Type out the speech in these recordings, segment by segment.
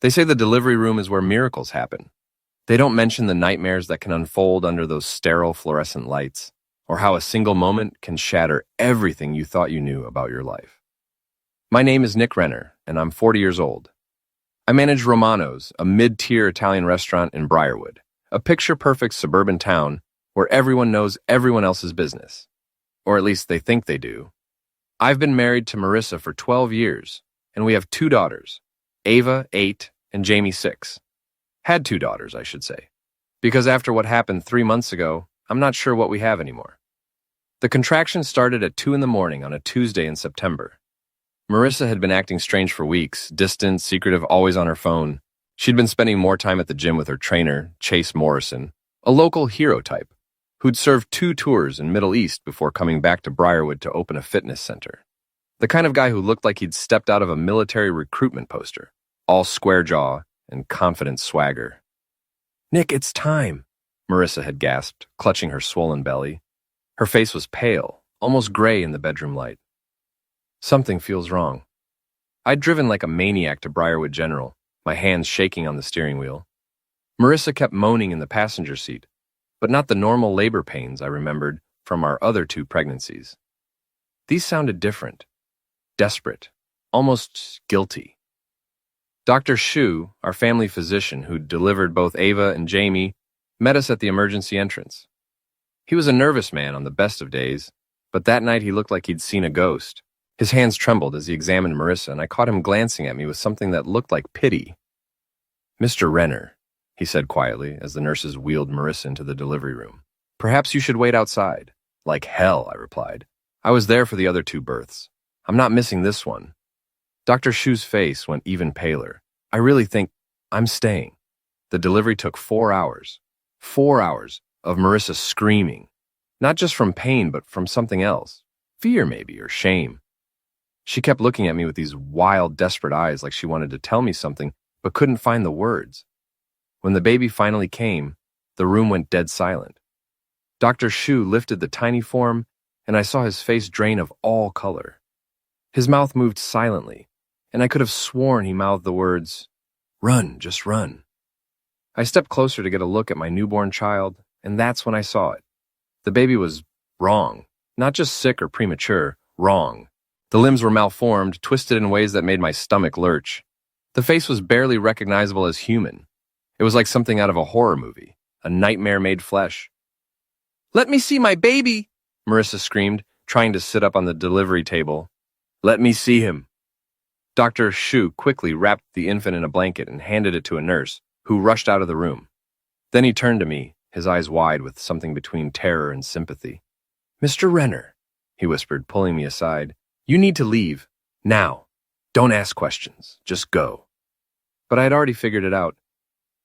They say the delivery room is where miracles happen. They don't mention the nightmares that can unfold under those sterile fluorescent lights, or how a single moment can shatter everything you thought you knew about your life. My name is Nick Renner, and I'm 40 years old. I manage Romano's, a mid-tier Italian restaurant in Briarwood, a picture-perfect suburban town where everyone knows everyone else's business. Or at least they think they do. I've been married to Marissa for 12 years, and we have 2 daughters, Ava, 8, and Jamie, 6. Had 2 daughters, I should say. Because after what happened 3 months ago, I'm not sure what we have anymore. The contraction started at 2 in the morning on a Tuesday in September. Marissa had been acting strange for weeks, distant, secretive, always on her phone. She'd been spending more time at the gym with her trainer, Chase Morrison, a local hero type, who'd served 2 tours in Middle East before coming back to Briarwood to open a fitness center. The kind of guy who looked like he'd stepped out of a military recruitment poster, all square jaw and confident swagger. "Nick, it's time," Marissa had gasped, clutching her swollen belly. Her face was pale, almost gray in the bedroom light. Something feels wrong. I'd driven like a maniac to Briarwood General, my hands shaking on the steering wheel. Marissa kept moaning in the passenger seat, but not the normal labor pains I remembered from our other 2 pregnancies. These sounded different, desperate, almost guilty. Dr. Shu, our family physician who'd delivered both Ava and Jamie, met us at the emergency entrance. He was a nervous man on the best of days, but that night he looked like he'd seen a ghost. His hands trembled as he examined Marissa, and I caught him glancing at me with something that looked like pity. "Mr. Renner," he said quietly as the nurses wheeled Marissa into the delivery room. "Perhaps you should wait outside." "Like hell," I replied. "I was there for the other 2 births. I'm not missing this one." Dr. Shu's face went even paler. "I really think I'm staying." The delivery took 4 hours. 4 hours of Marissa screaming. Not just from pain, but from something else. Fear, maybe, or shame. She kept looking at me with these wild, desperate eyes like she wanted to tell me something, but couldn't find the words. When the baby finally came, the room went dead silent. Dr. Shu lifted the tiny form, and I saw his face drain of all color. His mouth moved silently, and I could have sworn he mouthed the words, "Run, just run." I stepped closer to get a look at my newborn child, and that's when I saw it. The baby was wrong, not just sick or premature, wrong. The limbs were malformed, twisted in ways that made my stomach lurch. The face was barely recognizable as human. It was like something out of a horror movie, a nightmare made flesh. "Let me see my baby," Marissa screamed, trying to sit up on the delivery table. "Let me see him." Dr. Shu quickly wrapped the infant in a blanket and handed it to a nurse, who rushed out of the room. Then he turned to me, his eyes wide with something between terror and sympathy. "Mr. Renner," he whispered, pulling me aside, "you need to leave. Now. Don't ask questions. Just go." But I had already figured it out.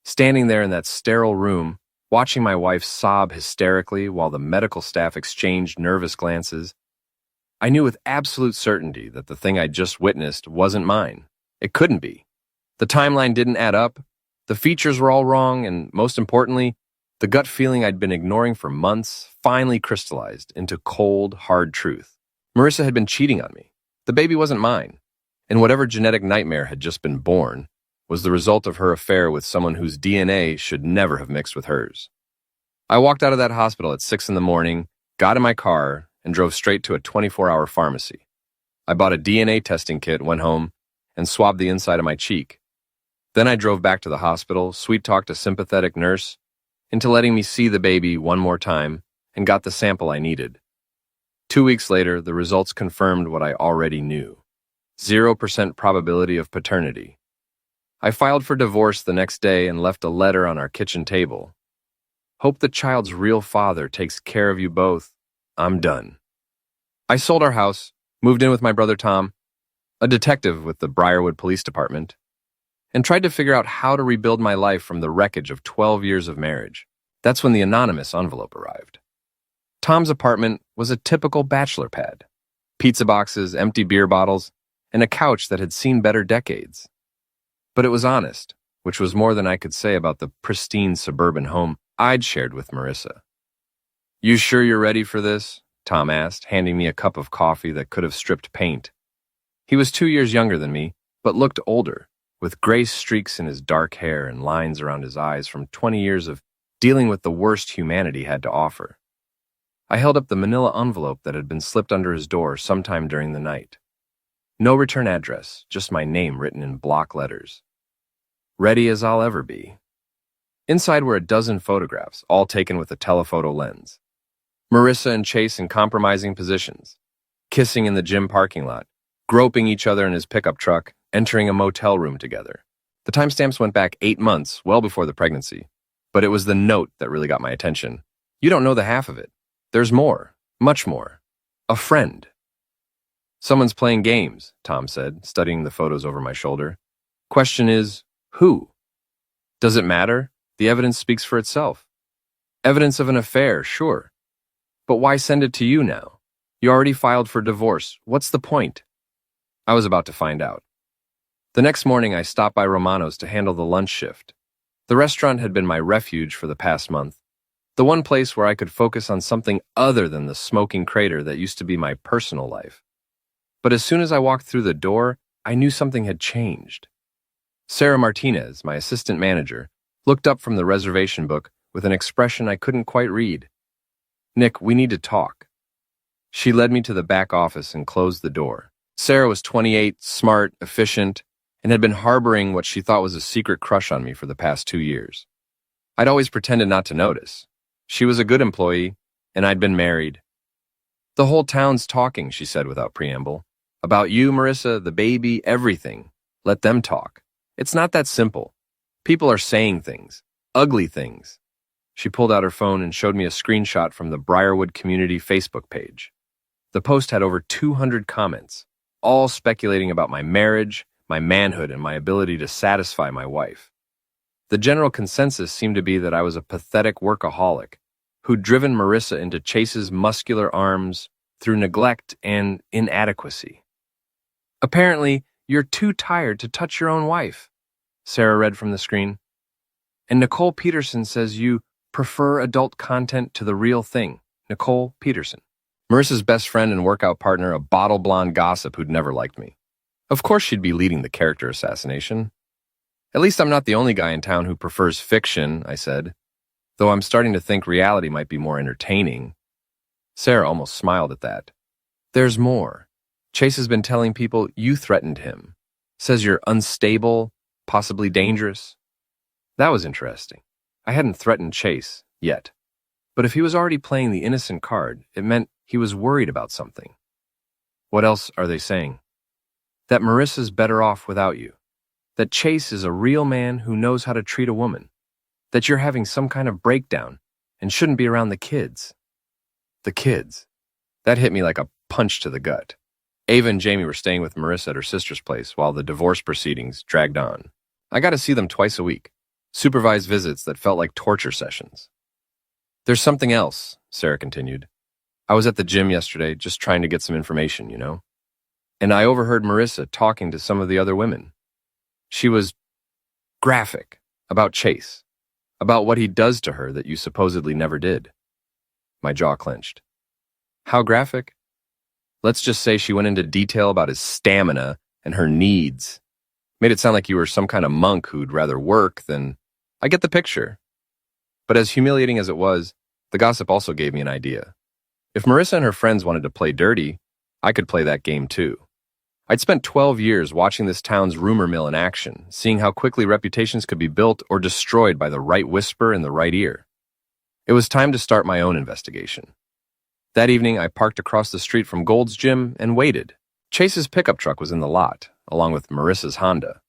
Standing there in that sterile room, watching my wife sob hysterically while the medical staff exchanged nervous glances, I knew with absolute certainty that the thing I'd just witnessed wasn't mine. It couldn't be. The timeline didn't add up, the features were all wrong, and most importantly, the gut feeling I'd been ignoring for months finally crystallized into cold, hard truth. Marissa had been cheating on me. The baby wasn't mine, and whatever genetic nightmare had just been born was the result of her affair with someone whose DNA should never have mixed with hers. I walked out of that hospital at 6 in the morning, got in my car, and drove straight to a 24-hour pharmacy. I bought a DNA testing kit, went home, and swabbed the inside of my cheek. Then I drove back to the hospital, sweet-talked a sympathetic nurse into letting me see the baby one more time, and got the sample I needed. 2 weeks later, the results confirmed what I already knew. 0% probability of paternity. I filed for divorce the next day and left a letter on our kitchen table. "Hope the child's real father takes care of you both. I'm done." I sold our house, moved in with my brother Tom, a detective with the Briarwood Police Department, and tried to figure out how to rebuild my life from the wreckage of 12 years of marriage. That's when the anonymous envelope arrived. Tom's apartment was a typical bachelor pad. Pizza boxes, empty beer bottles, and a couch that had seen better decades. But it was honest, which was more than I could say about the pristine suburban home I'd shared with Marissa. "You sure you're ready for this?" Tom asked, handing me a cup of coffee that could have stripped paint. He was 2 years younger than me, but looked older, with gray streaks in his dark hair and lines around his eyes from 20 years of dealing with the worst humanity had to offer. I held up the manila envelope that had been slipped under his door sometime during the night. No return address, just my name written in block letters. Ready as I'll ever be. Inside were a dozen photographs, all taken with a telephoto lens. Marissa and Chase in compromising positions, kissing in the gym parking lot, groping each other in his pickup truck, entering a motel room together. The timestamps went back 8 months, well before the pregnancy. But it was the note that really got my attention. You don't know the half of it. There's more, much more. A friend. Someone's playing games, Tom said, studying the photos over my shoulder. Question is, who? Does it matter? The evidence speaks for itself. Evidence of an affair, sure. But why send it to you now? You already filed for divorce. What's the point? I was about to find out. The next morning, I stopped by Romano's to handle the lunch shift. The restaurant had been my refuge for the past month, the one place where I could focus on something other than the smoking crater that used to be my personal life. But as soon as I walked through the door, I knew something had changed. Sarah Martinez, my assistant manager, looked up from the reservation book with an expression I couldn't quite read. Nick, we need to talk. She led me to the back office and closed the door. Sarah was 28, smart, efficient, and had been harboring what she thought was a secret crush on me for the past 2 years. I'd always pretended not to notice. She was a good employee, and I'd been married. The whole town's talking, she said without preamble. About you, Marissa, the baby, everything. Let them talk. It's not that simple. People are saying things, ugly things. She pulled out her phone and showed me a screenshot from the Briarwood Community Facebook page. The post had over 200 comments, all speculating about my marriage, my manhood, and my ability to satisfy my wife. The general consensus seemed to be that I was a pathetic workaholic who'd driven Marissa into Chase's muscular arms through neglect and inadequacy. Apparently, you're too tired to touch your own wife, Sarah read from the screen. And Nicole Peterson says you prefer adult content to the real thing. Nicole Peterson. Marissa's best friend and workout partner, a bottle blonde gossip who'd never liked me. Of course she'd be leading the character assassination. At least I'm not the only guy in town who prefers fiction, I said, though I'm starting to think reality might be more entertaining. Sarah almost smiled at that. There's more. Chase has been telling people you threatened him. Says you're unstable, possibly dangerous. That was interesting. I hadn't threatened Chase yet. But if he was already playing the innocent card, it meant he was worried about something. What else are they saying? That Marissa's better off without you. That Chase is a real man who knows how to treat a woman. That you're having some kind of breakdown and shouldn't be around the kids. The kids. That hit me like a punch to the gut. Ava and Jamie were staying with Marissa at her sister's place while the divorce proceedings dragged on. I got to see them twice a week. Supervised visits that felt like torture sessions. There's something else, Sarah continued. I was at the gym yesterday just trying to get some information, you know? And I overheard Marissa talking to some of the other women. She was graphic about Chase, about what he does to her that you supposedly never did. My jaw clenched. How graphic? Let's just say she went into detail about his stamina and her needs. Made it sound like you were some kind of monk who'd rather work than... I get the picture. But as humiliating as it was, the gossip also gave me an idea. If Marissa and her friends wanted to play dirty, I could play that game too. I'd spent 12 years watching this town's rumor mill in action, seeing how quickly reputations could be built or destroyed by the right whisper in the right ear. It was time to start my own investigation. That evening, I parked across the street from Gold's gym and waited. Chase's pickup truck was in the lot, along with Marissa's Honda.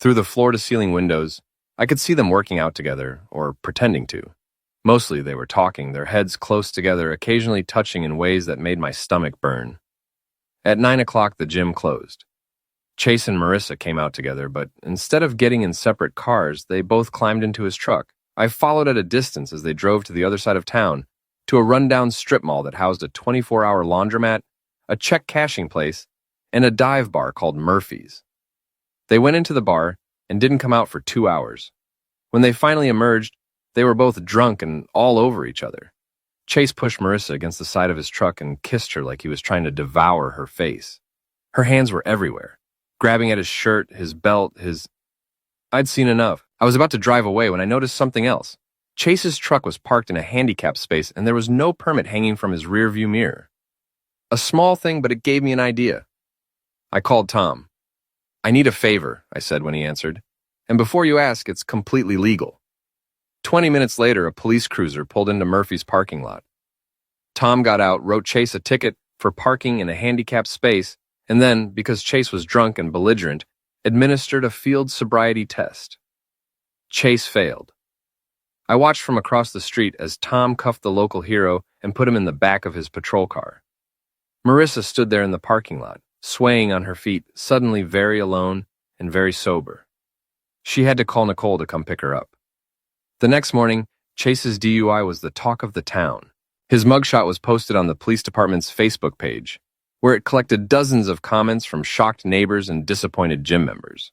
Through the floor-to-ceiling windows, I could see them working out together, or pretending to. Mostly they were talking, their heads close together, occasionally touching in ways that made my stomach burn. At 9 o'clock, the gym closed. Chase and Marissa came out together, but instead of getting in separate cars, they both climbed into his truck. I followed at a distance as they drove to the other side of town, to a rundown strip mall that housed a 24-hour laundromat, a check cashing place, and a dive bar called Murphy's. They went into the bar and didn't come out for 2 hours. When they finally emerged, they were both drunk and all over each other. Chase pushed Marissa against the side of his truck and kissed her like he was trying to devour her face. Her hands were everywhere, grabbing at his shirt, his belt, his... I'd seen enough. I was about to drive away when I noticed something else. Chase's truck was parked in a handicapped space, and there was no permit hanging from his rearview mirror. A small thing, but it gave me an idea. I called Tom. "I need a favor," I said when he answered. "And before you ask, it's completely legal." 20 minutes later, a police cruiser pulled into Murphy's parking lot. Tom got out, wrote Chase a ticket for parking in a handicapped space, and then, because Chase was drunk and belligerent, administered a field sobriety test. Chase failed. I watched from across the street as Tom cuffed the local hero and put him in the back of his patrol car. Marissa stood there in the parking lot, swaying on her feet, suddenly very alone and very sober. She had to call Nicole to come pick her up. The next morning, Chase's DUI was the talk of the town. His mugshot was posted on the police department's Facebook page, where it collected dozens of comments from shocked neighbors and disappointed gym members.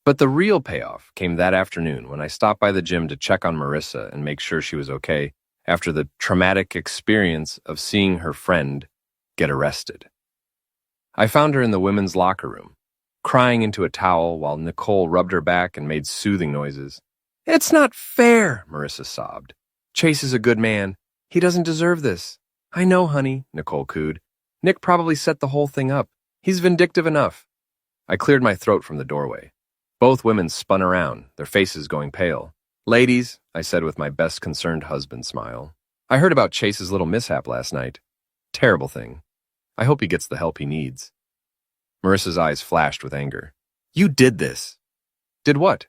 But the real payoff came that afternoon when I stopped by the gym to check on Marissa and make sure she was okay after the traumatic experience of seeing her friend get arrested. I found her in the women's locker room, crying into a towel while Nicole rubbed her back and made soothing noises. "It's not fair," Marissa sobbed. "Chase is a good man. He doesn't deserve this." "I know, honey," Nicole cooed. "Nick probably set the whole thing up. He's vindictive enough." I cleared my throat from the doorway. Both women spun around, their faces going pale. "Ladies," I said with my best concerned husband smile, "I heard about Chase's little mishap last night. Terrible thing. I hope he gets the help he needs." Marissa's eyes flashed with anger. "You did this." "Did what?"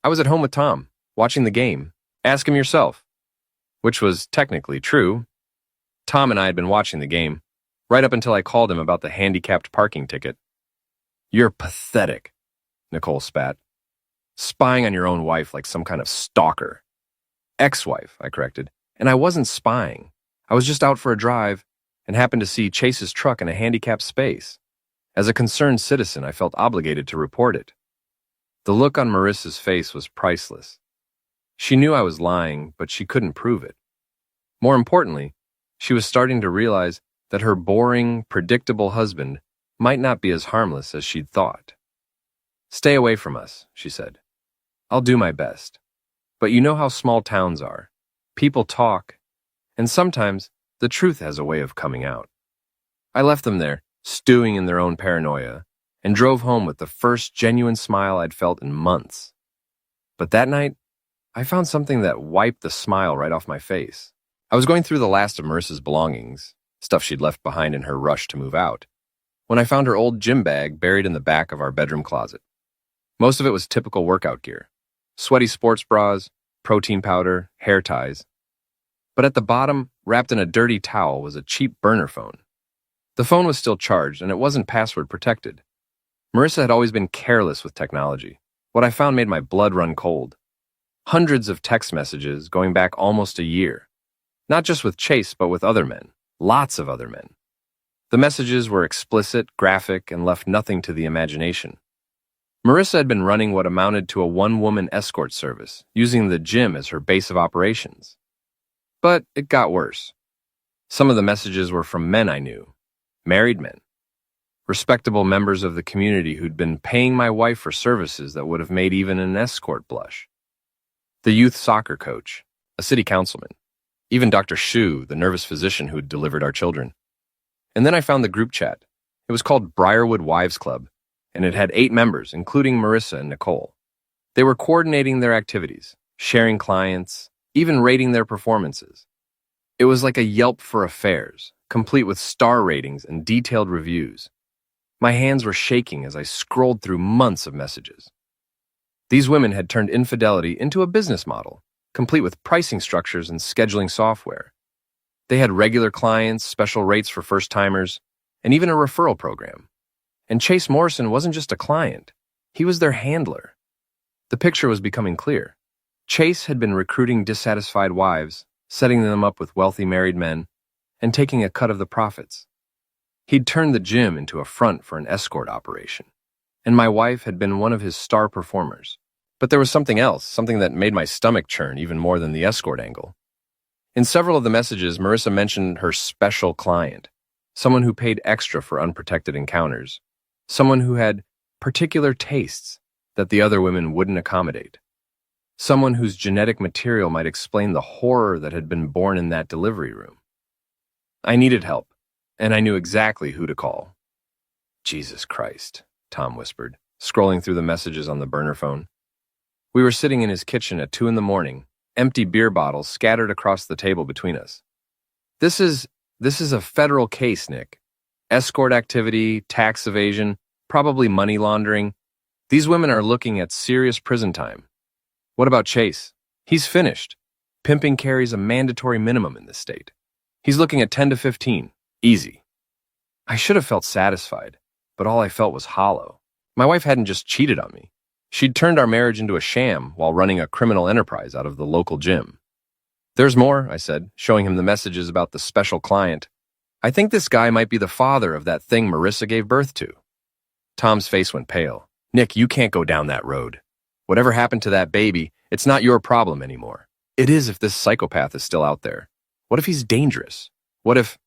"I was at home with Tom, watching the game. Ask him yourself." Which was technically true. Tom and I had been watching the game, right up until I called him about the handicapped parking ticket. "You're pathetic," Nicole spat. "Spying on your own wife like some kind of stalker." "Ex-wife," I corrected. "And I wasn't spying. I was just out for a drive and happened to see Chase's truck in a handicapped space. As a concerned citizen, I felt obligated to report it." The look on Marissa's face was priceless. She knew I was lying, but she couldn't prove it. More importantly, she was starting to realize that her boring, predictable husband might not be as harmless as she'd thought. "Stay away from us," she said. "I'll do my best. But you know how small towns are. People talk, and sometimes the truth has a way of coming out." I left them there, stewing in their own paranoia, and drove home with the first genuine smile I'd felt in months. But that night, I found something that wiped the smile right off my face. I was going through the last of Marissa's belongings, stuff she'd left behind in her rush to move out, when I found her old gym bag buried in the back of our bedroom closet. Most of it was typical workout gear: sweaty sports bras, protein powder, hair ties. But at the bottom, wrapped in a dirty towel, was a cheap burner phone. The phone was still charged, and it wasn't password protected. Marissa had always been careless with technology. What I found made my blood run cold. Hundreds of text messages going back almost a year. Not just with Chase, but with other men. Lots of other men. The messages were explicit, graphic, and left nothing to the imagination. Marissa had been running what amounted to a one-woman escort service, using the gym as her base of operations. But it got worse. Some of the messages were from men I knew. Married men. Respectable members of the community who'd been paying my wife for services that would have made even an escort blush. The youth soccer coach, a city councilman, even Dr. Shu, the nervous physician who'd delivered our children. And then I found the group chat. It was called Briarwood Wives Club, and it had 8 members, including Marissa and Nicole. They were coordinating their activities, sharing clients, even rating their performances. It was like a Yelp for affairs, complete with star ratings and detailed reviews. My hands were shaking as I scrolled through months of messages. These women had turned infidelity into a business model, complete with pricing structures and scheduling software. They had regular clients, special rates for first-timers, and even a referral program. And Chase Morrison wasn't just a client. He was their handler. The picture was becoming clear. Chase had been recruiting dissatisfied wives, setting them up with wealthy married men, and taking a cut of the profits. He'd turned the gym into a front for an escort operation, and my wife had been one of his star performers. But there was something else, something that made my stomach churn even more than the escort angle. In several of the messages, Marissa mentioned her special client, someone who paid extra for unprotected encounters, someone who had particular tastes that the other women wouldn't accommodate. Someone whose genetic material might explain the horror that had been born in that delivery room. I needed help, and I knew exactly who to call. Jesus Christ, Tom whispered, scrolling through the messages on the burner phone. We were sitting in his kitchen at 2 a.m, empty beer bottles scattered across the table between us. This is a federal case, Nick. Escort activity, tax evasion, probably money laundering. These women are looking at serious prison time. What about Chase? He's finished. Pimping carries a mandatory minimum in this state. He's looking at 10 to 15. Easy. I should have felt satisfied, but all I felt was hollow. My wife hadn't just cheated on me. She'd turned our marriage into a sham while running a criminal enterprise out of the local gym. There's more, I said, showing him the messages about the special client. I think this guy might be the father of that thing Marissa gave birth to. Tom's face went pale. Nick, you can't go down that road. Whatever happened to that baby, it's not your problem anymore. It is if this psychopath is still out there. What if he's dangerous? What if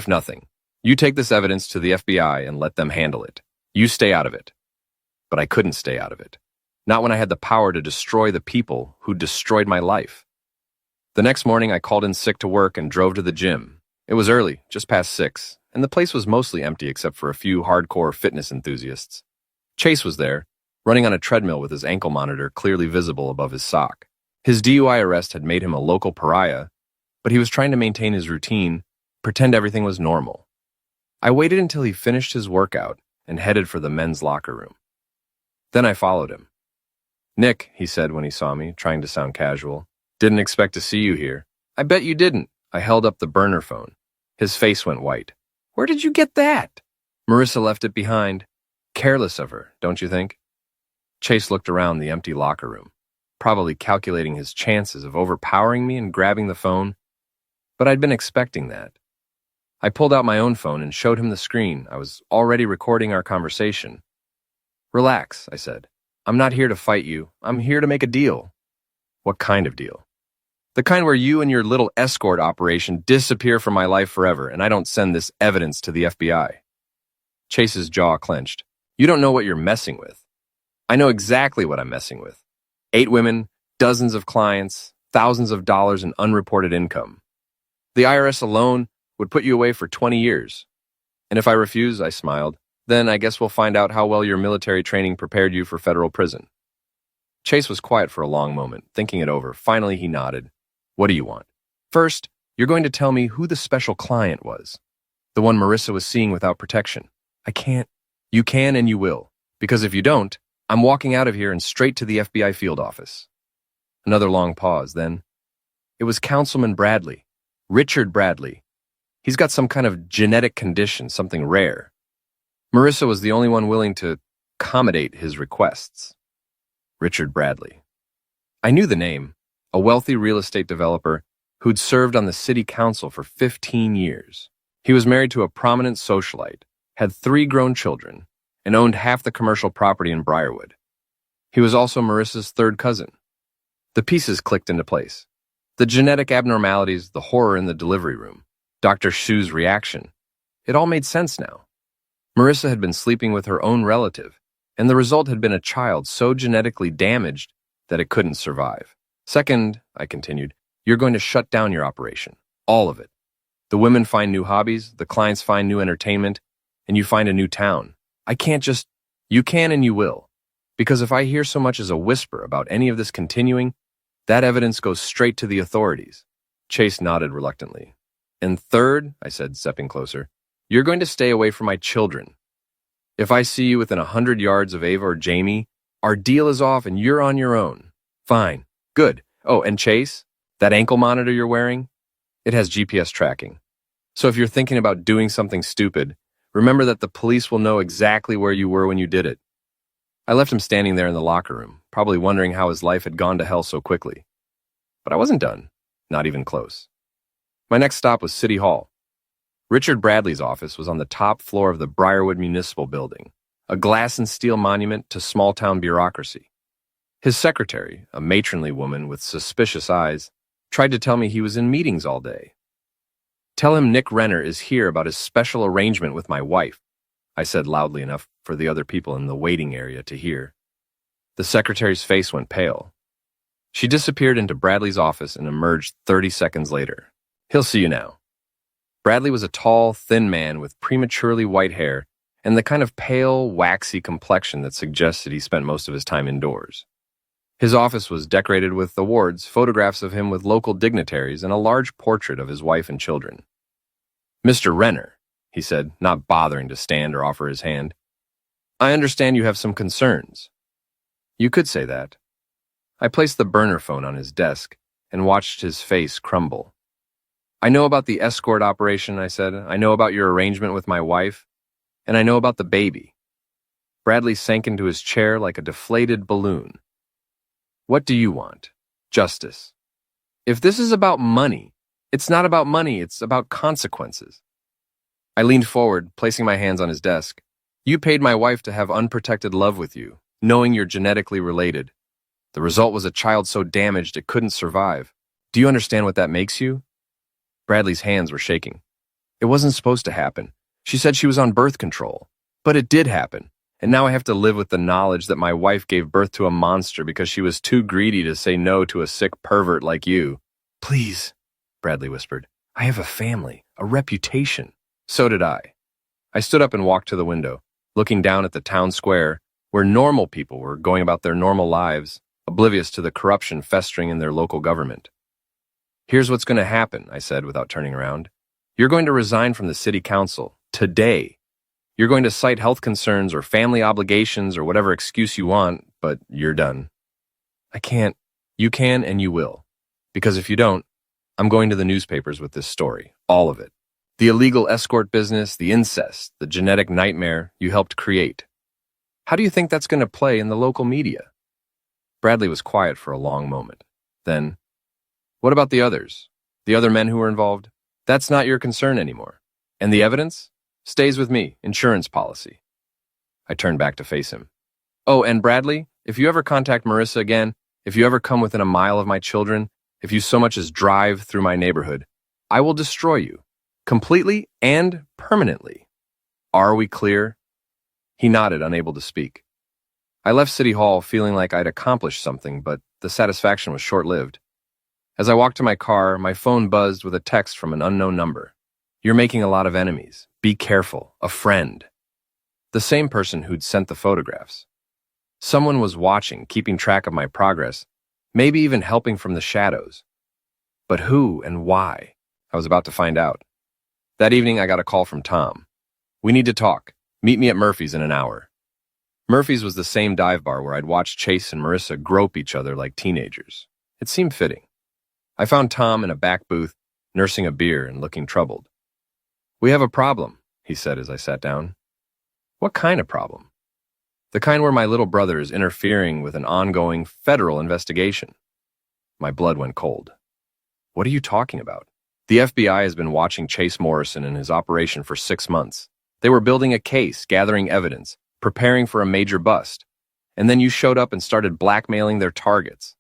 nothing? You take this evidence to the FBI and let them handle it. You stay out of it. But I couldn't stay out of it. Not when I had the power to destroy the people who destroyed my life. The next morning, I called in sick to work and drove to the gym. It was early, just past 6, and the place was mostly empty except for a few hardcore fitness enthusiasts. Chase was there, running on a treadmill with his ankle monitor clearly visible above his sock. His DUI arrest had made him a local pariah, but he was trying to maintain his routine, pretend everything was normal. I waited until he finished his workout and headed for the men's locker room. Then I followed him. Nick, he said when he saw me, trying to sound casual. Didn't expect to see you here. I bet you didn't. I held up the burner phone. His face went white. Where did you get that? Marissa left it behind. Careless of her, don't you think? Chase looked around the empty locker room, probably calculating his chances of overpowering me and grabbing the phone. But I'd been expecting that. I pulled out my own phone and showed him the screen. I was already recording our conversation. Relax, I said. I'm not here to fight you. I'm here to make a deal. What kind of deal? The kind where you and your little escort operation disappear from my life forever and I don't send this evidence to the FBI. Chase's jaw clenched. You don't know what you're messing with. I know exactly what I'm messing with. 8 women, dozens of clients, thousands of dollars in unreported income. The IRS alone would put you away for 20 years. And if I refuse, I smiled, then I guess we'll find out how well your military training prepared you for federal prison. Chase was quiet for a long moment, thinking it over. Finally, he nodded. What do you want? First, you're going to tell me who the special client was. The one Marissa was seeing without protection. I can't. You can and you will. Because if you don't, I'm walking out of here and straight to the FBI field office. Another long pause, then. It was Councilman Bradley. Richard Bradley. He's got some kind of genetic condition, something rare. Marissa was the only one willing to accommodate his requests. Richard Bradley. I knew the name, a wealthy real estate developer who'd served on the city council for 15 years. He was married to a prominent socialite, had 3 grown children, and owned half the commercial property in Briarwood. He was also Marissa's 3rd cousin. The pieces clicked into place. The genetic abnormalities, the horror in the delivery room, Dr. Shu's reaction. It all made sense now. Marissa had been sleeping with her own relative, and the result had been a child so genetically damaged that it couldn't survive. Second, I continued, you're going to shut down your operation. All of it. The women find new hobbies, the clients find new entertainment, and you find a new town. I can't just... You can and you will. Because if I hear so much as a whisper about any of this continuing, that evidence goes straight to the authorities. Chase nodded reluctantly. And third, I said, stepping closer, you're going to stay away from my children. If I see you within 100 yards of Ava or Jamie, our deal is off and you're on your own. Fine. Good. Oh, and Chase, that ankle monitor you're wearing, it has GPS tracking. So if you're thinking about doing something stupid, remember that the police will know exactly where you were when you did it. I left him standing there in the locker room, probably wondering how his life had gone to hell so quickly. But I wasn't done. Not even close. My next stop was City Hall. Richard Bradley's office was on the top floor of the Briarwood Municipal Building, a glass and steel monument to small-town bureaucracy. His secretary, a matronly woman with suspicious eyes, tried to tell me he was in meetings all day. Tell him Nick Renner is here about his special arrangement with my wife, I said loudly enough for the other people in the waiting area to hear. The secretary's face went pale. She disappeared into Bradley's office and emerged 30 seconds later. "He'll see you now." Bradley was a tall, thin man with prematurely white hair and the kind of pale, waxy complexion that suggested he spent most of his time indoors. His office was decorated with awards, photographs of him with local dignitaries, and a large portrait of his wife and children. "Mr. Renner," he said, not bothering to stand or offer his hand, "I understand you have some concerns." "You could say that." I placed the burner phone on his desk and watched his face crumble. "I know about the escort operation," I said. "I know about your arrangement with my wife, and I know about the baby." Bradley sank into his chair like a deflated balloon. "What do you want?" "Justice." "If this is about money, it's not about money, it's about consequences." I leaned forward, placing my hands on his desk. "You paid my wife to have unprotected love with you, knowing you're genetically related. The result was a child so damaged it couldn't survive. Do you understand what that makes you?" Bradley's hands were shaking. "It wasn't supposed to happen. She said she was on birth control. But it did happen, and now I have to live with the knowledge that my wife gave birth to a monster because she was too greedy to say no to a sick pervert like you." "Please," Bradley whispered. "I have a family, a reputation." So did I. I stood up and walked to the window, looking down at the town square, where normal people were going about their normal lives, oblivious to the corruption festering in their local government. "Here's what's going to happen," I said without turning around. "You're going to resign from the city council, today. You're going to cite health concerns or family obligations or whatever excuse you want, but you're done." "I can't." "You can and you will. Because if you don't, I'm going to the newspapers with this story, all of it. The illegal escort business, the incest, the genetic nightmare you helped create. How do you think that's going to play in the local media?" Bradley was quiet for a long moment. Then, "What about the others? The other men who were involved? That's not your concern anymore. And the evidence? Stays with me, insurance policy." I turned back to face him. "Oh, and Bradley, if you ever contact Marissa again, if you ever come within a mile of my children, if you so much as drive through my neighborhood, I will destroy you, completely and permanently. Are we clear?" He nodded, unable to speak. I left City Hall feeling like I'd accomplished something, but the satisfaction was short-lived. As I walked to my car, my phone buzzed with a text from an unknown number. "You're making a lot of enemies. Be careful. A friend." The same person who'd sent the photographs. Someone was watching, keeping track of my progress, maybe even helping from the shadows. But who and why? I was about to find out. That evening, I got a call from Tom. "We need to talk. Meet me at Murphy's in an hour." Murphy's was the same dive bar where I'd watched Chase and Marissa grope each other like teenagers. It seemed fitting. I found Tom in a back booth, nursing a beer and looking troubled. "We have a problem," he said as I sat down. "What kind of problem?" "The kind where my little brother is interfering with an ongoing federal investigation." My blood went cold. "What are you talking about?" "The FBI has been watching Chase Morrison and his operation for 6 months. They were building a case, gathering evidence, preparing for a major bust. And then you showed up and started blackmailing their targets."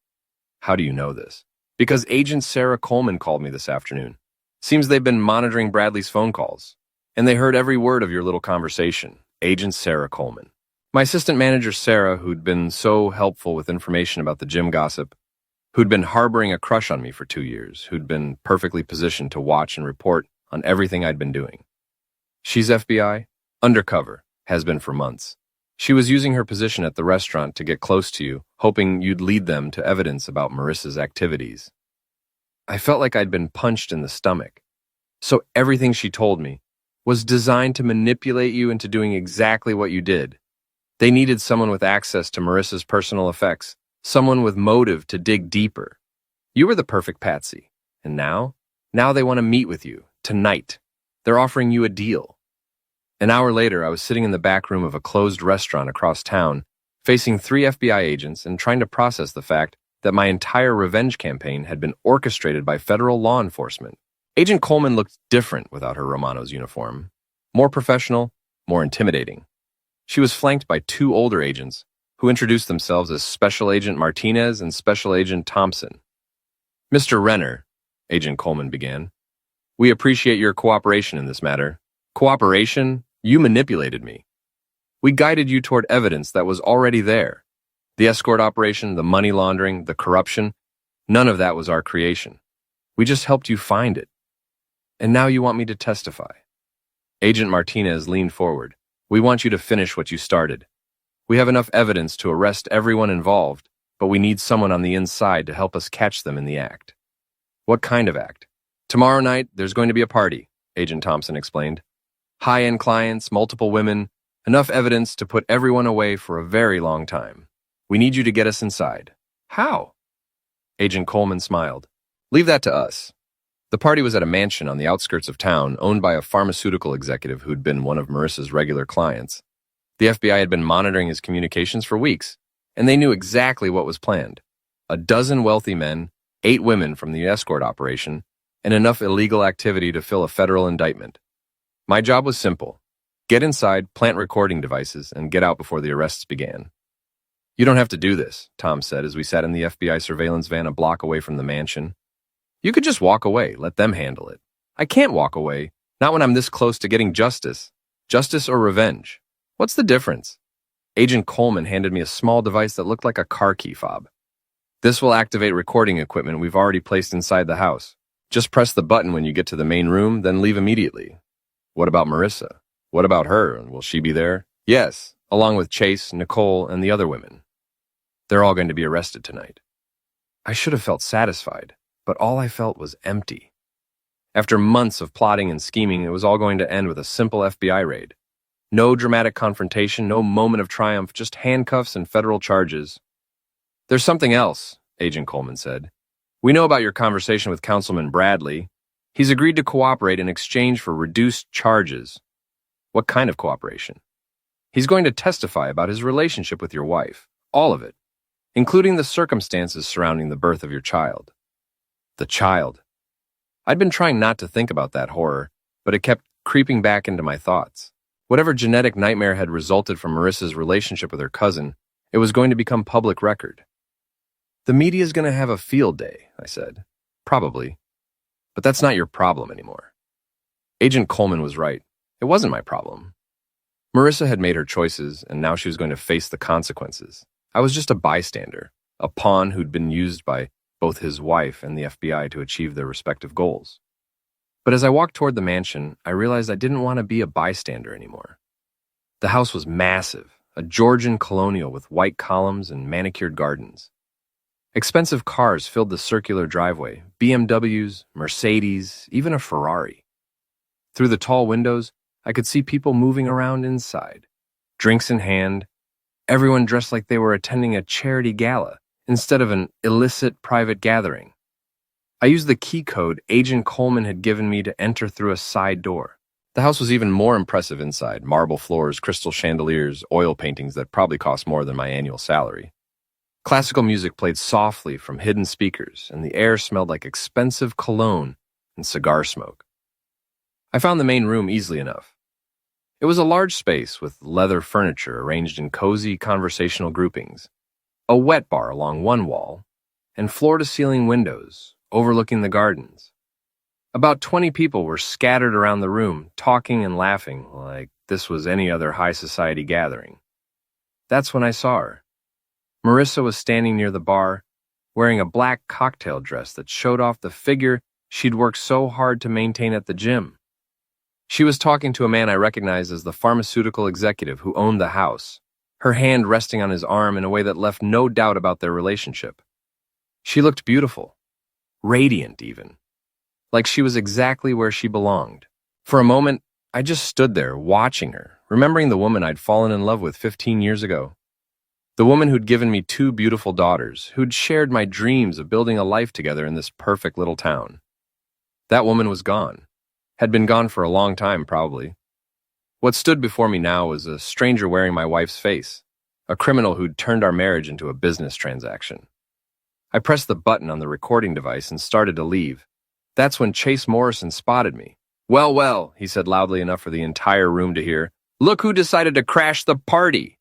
"How do you know this?" "Because Agent Sarah Coleman called me this afternoon. Seems they've been monitoring Bradley's phone calls. And they heard every word of your little conversation. Agent Sarah Coleman. My assistant manager, Sarah, who'd been so helpful with information about the gym gossip, who'd been harboring a crush on me for 2 years, who'd been perfectly positioned to watch and report on everything I'd been doing. She's FBI? Undercover. Has been for months. She was using her position at the restaurant to get close to you, hoping you'd lead them to evidence about Marissa's activities." I felt like I'd been punched in the stomach. So everything she told me was designed to manipulate you into doing exactly what you did. They needed someone with access to Marissa's personal effects, someone with motive to dig deeper. You were the perfect patsy. And now they want to meet with you, tonight. They're offering you a deal. An hour later, I was sitting in the back room of a closed restaurant across town, facing 3 FBI agents and trying to process the fact that my entire revenge campaign had been orchestrated by federal law enforcement. Agent Coleman looked different without her Romano's uniform. More professional, more intimidating. She was flanked by 2 older agents who introduced themselves as Special Agent Martinez and Special Agent Thompson. "Mr. Renner," Agent Coleman began, "we appreciate your cooperation in this matter." "Cooperation? You manipulated me. We guided you toward evidence that was already there. The escort operation, the money laundering, the corruption, none of that was our creation. We just helped you find it. And now you want me to testify. Agent Martinez leaned forward. We want you to finish what you started. We have enough evidence to arrest everyone involved, but we need someone on the inside to help us catch them in the act. What kind of act? Tomorrow night, there's going to be a party, Agent Thompson explained. High-end clients, multiple women, enough evidence to put everyone away for a very long time. We need you to get us inside. How? Agent Coleman smiled. Leave that to us. The party was at a mansion on the outskirts of town owned by a pharmaceutical executive who'd been one of Marissa's regular clients. The FBI had been monitoring his communications for weeks, and they knew exactly what was planned. 12 wealthy men, 8 women from the escort operation, and enough illegal activity to fill a federal indictment. My job was simple. Get inside, plant recording devices, and get out before the arrests began. You don't have to do this, Tom said as we sat in the FBI surveillance van a block away from the mansion. You could just walk away, let them handle it. I can't walk away, not when I'm this close to getting justice. Justice or revenge. What's the difference? Agent Coleman handed me a small device that looked like a car key fob. This will activate recording equipment we've already placed inside the house. Just press the button when you get to the main room, then leave immediately. What about Marissa? What about her? Will she be there? Yes, along with Chase, Nicole, and the other women. They're all going to be arrested tonight. I should have felt satisfied, but all I felt was empty. After months of plotting and scheming, it was all going to end with a simple FBI raid. No dramatic confrontation, no moment of triumph, just handcuffs and federal charges. There's something else, Agent Coleman said. We know about your conversation with Councilman Bradley. He's agreed to cooperate in exchange for reduced charges. What kind of cooperation? He's going to testify about his relationship with your wife, all of it, including the circumstances surrounding the birth of your child. The child. I'd been trying not to think about that horror, but it kept creeping back into my thoughts. Whatever genetic nightmare had resulted from Marissa's relationship with her cousin, it was going to become public record. The media's going to have a field day, I said. Probably. But that's not your problem anymore. Agent Coleman was right. It wasn't my problem. Marissa had made her choices, and now she was going to face the consequences. I was just a bystander, a pawn who'd been used by both his wife and the FBI to achieve their respective goals. But as I walked toward the mansion, I realized I didn't want to be a bystander anymore. The house was massive, a Georgian colonial with white columns and manicured gardens. Expensive cars filled the circular driveway, BMWs, Mercedes, even a Ferrari. Through the tall windows, I could see people moving around inside, drinks in hand, everyone dressed like they were attending a charity gala instead of an illicit private gathering. I used the key code Agent Coleman had given me to enter through a side door. The house was even more impressive inside, marble floors, crystal chandeliers, oil paintings that probably cost more than my annual salary. Classical music played softly from hidden speakers, and the air smelled like expensive cologne and cigar smoke. I found the main room easily enough. It was a large space with leather furniture arranged in cozy conversational groupings, a wet bar along one wall, and floor-to-ceiling windows overlooking the gardens. About 20 people were scattered around the room, talking and laughing like this was any other high society gathering. That's when I saw her. Marissa was standing near the bar, wearing a black cocktail dress that showed off the figure she'd worked so hard to maintain at the gym. She was talking to a man I recognized as the pharmaceutical executive who owned the house, her hand resting on his arm in a way that left no doubt about their relationship. She looked beautiful, radiant even, like she was exactly where she belonged. For a moment, I just stood there watching her, remembering the woman I'd fallen in love with 15 years ago. The woman who'd given me 2 beautiful daughters, who'd shared my dreams of building a life together in this perfect little town. That woman was gone. Had been gone for a long time, probably. What stood before me now was a stranger wearing my wife's face, a criminal who'd turned our marriage into a business transaction. I pressed the button on the recording device and started to leave. That's when Chase Morrison spotted me. "Well, well," he said loudly enough for the entire room to hear. "Look who decided to crash the party."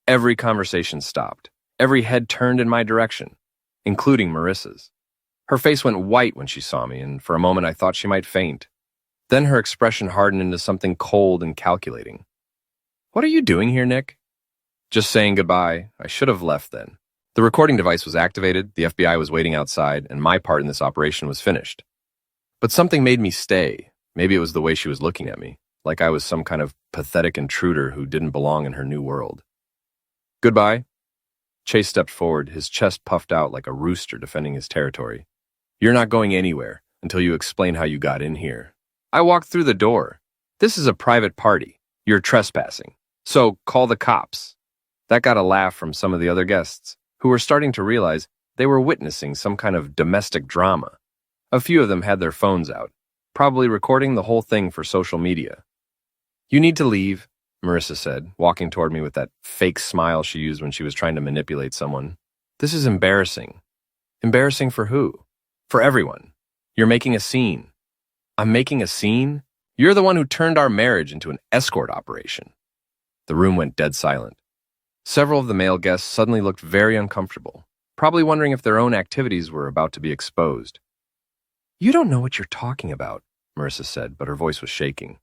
Every conversation stopped. Every head turned in my direction, including Marissa's. Her face went white when she saw me, and for a moment I thought she might faint. Then her expression hardened into something cold and calculating. "What are you doing here, Nick?" Just saying goodbye. I should have left then. The recording device was activated, the FBI was waiting outside, and my part in this operation was finished. But something made me stay. Maybe it was the way she was looking at me, like I was some kind of pathetic intruder who didn't belong in her new world. Goodbye. Chase stepped forward, his chest puffed out like a rooster defending his territory. You're not going anywhere until you explain how you got in here. I walked through the door. This is a private party. You're trespassing. So call the cops. That got a laugh from some of the other guests, who were starting to realize they were witnessing some kind of domestic drama. A few of them had their phones out, probably recording the whole thing for social media. You need to leave, Marissa said, walking toward me with that fake smile she used when she was trying to manipulate someone. This is embarrassing. Embarrassing for who? For everyone. You're making a scene. I'm making a scene? You're the one who turned our marriage into an escort operation. The room went dead silent. Several of the male guests suddenly looked very uncomfortable, probably wondering if their own activities were about to be exposed. You don't know what you're talking about, Marissa said, but her voice was shaking.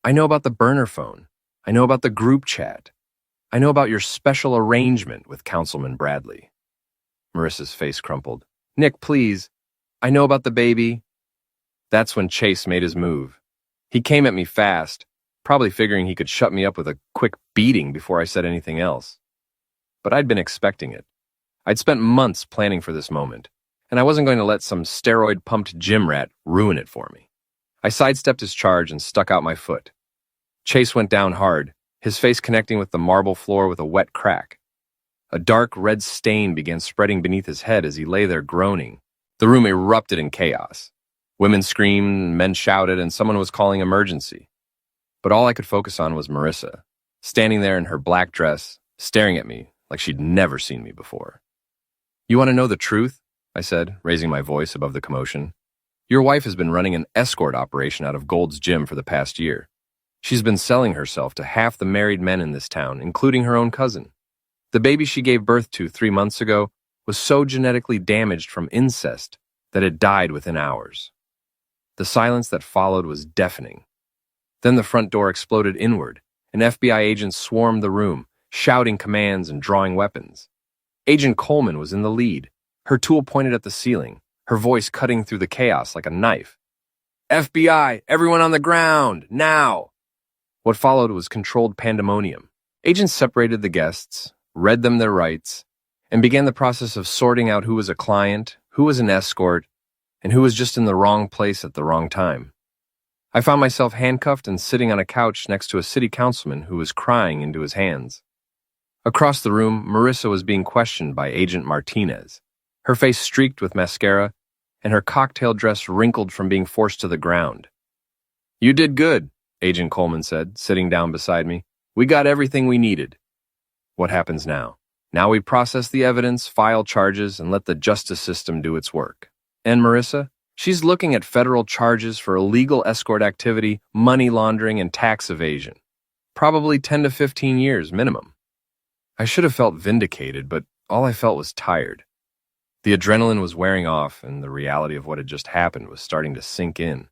I know about the burner phone. I know about the group chat. I know about your special arrangement with Councilman Bradley. Marissa's face crumpled. Nick, please. I know about the baby. That's when Chase made his move. He came at me fast, probably figuring he could shut me up with a quick beating before I said anything else. But I'd been expecting it. I'd spent months planning for this moment, and I wasn't going to let some steroid-pumped gym rat ruin it for me. I sidestepped his charge and stuck out my foot. Chase went down hard, his face connecting with the marble floor with a wet crack. A dark red stain began spreading beneath his head as he lay there groaning. The room erupted in chaos. Women screamed, men shouted, and someone was calling emergency. But all I could focus on was Marissa, standing there in her black dress, staring at me like she'd never seen me before. You want to know the truth? I said, raising my voice above the commotion. Your wife has been running an escort operation out of Gold's Gym for the past year. She's been selling herself to half the married men in this town, including her own cousin. The baby she gave birth to 3 months ago was so genetically damaged from incest that it died within hours. The silence that followed was deafening. Then the front door exploded inward, and FBI agents swarmed the room, shouting commands and drawing weapons. Agent Coleman was in the lead, her tool pointed at the ceiling, her voice cutting through the chaos like a knife. FBI, everyone on the ground, now! What followed was controlled pandemonium. Agents separated the guests, read them their rights, and began the process of sorting out who was a client, who was an escort, and who was just in the wrong place at the wrong time. I found myself handcuffed and sitting on a couch next to a city councilman who was crying into his hands. Across the room, Marissa was being questioned by Agent Martinez, her face streaked with mascara and her cocktail dress wrinkled from being forced to the ground. You did good, Agent Coleman said, sitting down beside me. We got everything we needed. What happens now? Now we process the evidence, file charges, and let the justice system do its work. And Marissa? She's looking at federal charges for illegal escort activity, money laundering, and tax evasion. Probably 10 to 15 years minimum. I should have felt vindicated, but all I felt was tired. The adrenaline was wearing off, and the reality of what had just happened was starting to sink in.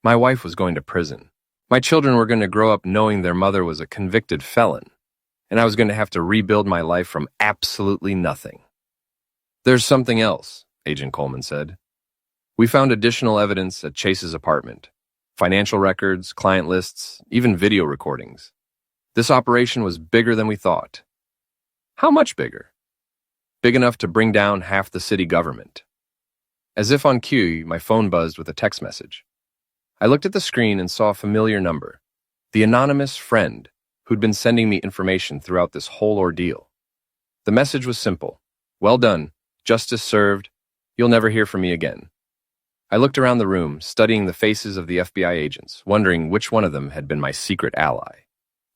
My wife was going to prison. My children were going to grow up knowing their mother was a convicted felon, and I was going to have to rebuild my life from absolutely nothing. There's something else, Agent Coleman said. We found additional evidence at Chase's apartment. Financial records, client lists, even video recordings. This operation was bigger than we thought. How much bigger? Big enough to bring down half the city government. As if on cue, my phone buzzed with a text message. I looked at the screen and saw a familiar number, the anonymous friend who'd been sending me information throughout this whole ordeal. The message was simple. Well done. Justice served. You'll never hear from me again. I looked around the room, studying the faces of the FBI agents, wondering which one of them had been my secret ally.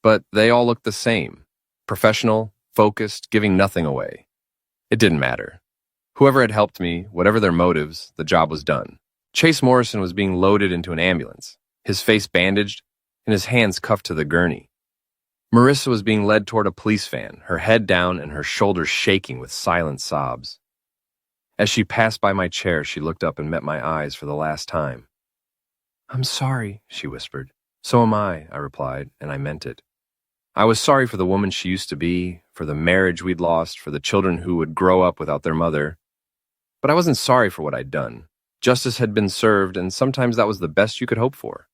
But they all looked the same. Professional, focused, giving nothing away. It didn't matter. Whoever had helped me, whatever their motives, the job was done. Chase Morrison was being loaded into an ambulance, his face bandaged and his hands cuffed to the gurney. Marissa was being led toward a police van, her head down and her shoulders shaking with silent sobs. As she passed by my chair, she looked up and met my eyes for the last time. I'm sorry, she whispered. So am I replied, and I meant it. I was sorry for the woman she used to be, for the marriage we'd lost, for the children who would grow up without their mother. But I wasn't sorry for what I'd done. Justice had been served, and sometimes that was the best you could hope for.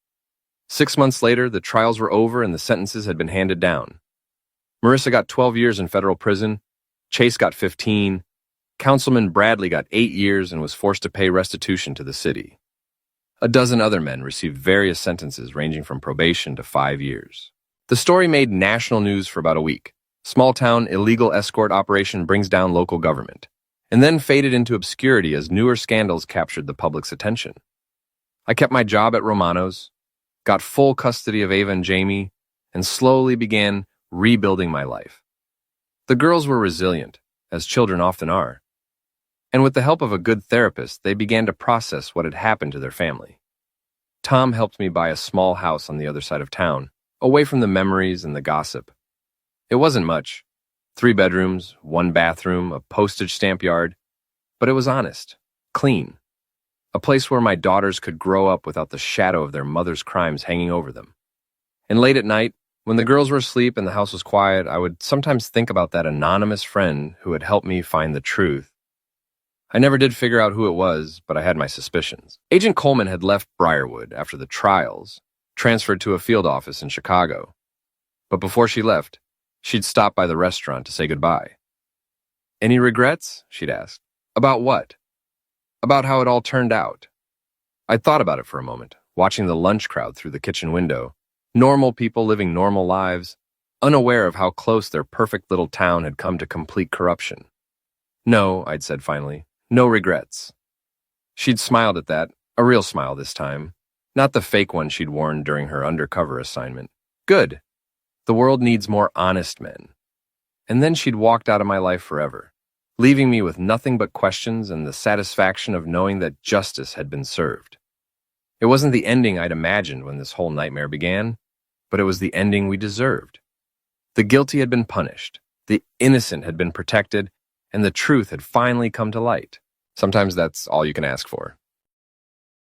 6 months later, the trials were over and the sentences had been handed down. Marissa got 12 years in federal prison, Chase got 15, Councilman Bradley got 8 years and was forced to pay restitution to the city. A dozen other men received various sentences ranging from probation to 5 years. The story made national news for about a week. Small-town illegal escort operation brings down local government, and then faded into obscurity as newer scandals captured the public's attention. I kept my job at Romano's, got full custody of Ava and Jamie, and slowly began rebuilding my life. The girls were resilient, as children often are, and with the help of a good therapist, they began to process what had happened to their family. Tom helped me buy a small house on the other side of town, away from the memories and the gossip. It wasn't much. 3 bedrooms, 1 bathroom, a postage stamp yard. But it was honest, clean. A place where my daughters could grow up without the shadow of their mother's crimes hanging over them. And late at night, when the girls were asleep and the house was quiet, I would sometimes think about that anonymous friend who had helped me find the truth. I never did figure out who it was, but I had my suspicions. Agent Coleman had left Briarwood after the trials, transferred to a field office in Chicago. But before she left, she'd stopped by the restaurant to say goodbye. "Any regrets?" she'd asked. "About what?" "About how it all turned out." I'd thought about it for a moment, watching the lunch crowd through the kitchen window. Normal people living normal lives, unaware of how close their perfect little town had come to complete corruption. "No," I'd said finally. "No regrets." She'd smiled at that, a real smile this time, not the fake one she'd worn during her undercover assignment. "Good. The world needs more honest men." And then she'd walked out of my life forever, leaving me with nothing but questions and the satisfaction of knowing that justice had been served. It wasn't the ending I'd imagined when this whole nightmare began, but it was the ending we deserved. The guilty had been punished, the innocent had been protected, and the truth had finally come to light. Sometimes that's all you can ask for.